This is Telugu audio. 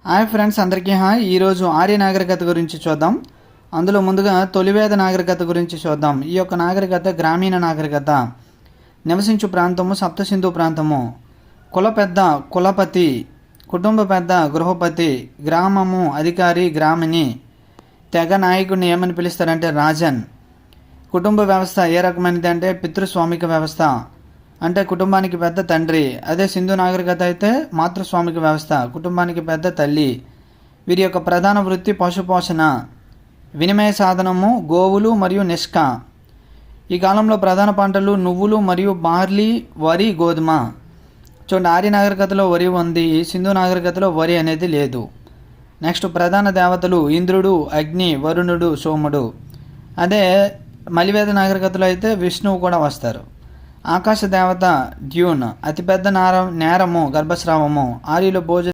హాయ్ ఫ్రెండ్స్, అందరికీ హాయ్. ఈరోజు ఆర్య నాగరికత గురించి చూద్దాం. అందులో ముందుగా తొలివేద నాగరికత గురించి చూద్దాం. ఈ యొక్క నాగరికత గ్రామీణ నాగరికత. నివసించు ప్రాంతము సప్తసింధు ప్రాంతము. కుల పెద్ద కులపతి, కుటుంబ పెద్ద గృహపతి, గ్రామము అధికారి గ్రామిణి, తెగ నాయకుడిని ఏమని పిలుస్తారంటే రాజన్. కుటుంబ వ్యవస్థ ఏ రకమైనది అంటే పితృస్వామిక వ్యవస్థ, అంటే కుటుంబానికి పెద్ద తండ్రి. అదే సింధు నాగరికత అయితే మాతృస్వామిక వ్యవస్థ, కుటుంబానికి పెద్ద తల్లి. వీరి యొక్క ప్రధాన వృత్తి పశుపోషణ, వినిమయ సాధనము గోవులు మరియు నిష్క. ఈ కాలంలో ప్రధాన పంటలు నువ్వులు మరియు బార్లీ, వరి, గోధుమ. చూడండి, ఆర్య నాగరికతలో వరి ఉంది, సింధు నాగరికతలో వరి అనేది లేదు. నెక్స్ట్ ప్రధాన దేవతలు ఇంద్రుడు, అగ్ని, వరుణుడు, సోముడు. అదే మలివేద నాగరికతలో అయితే విష్ణువు కూడా వస్తారు. ఆకాశ దేవత డ్యూన్. అతిపెద్ద నేరము గర్భస్రావము. ఆర్యుల భోజన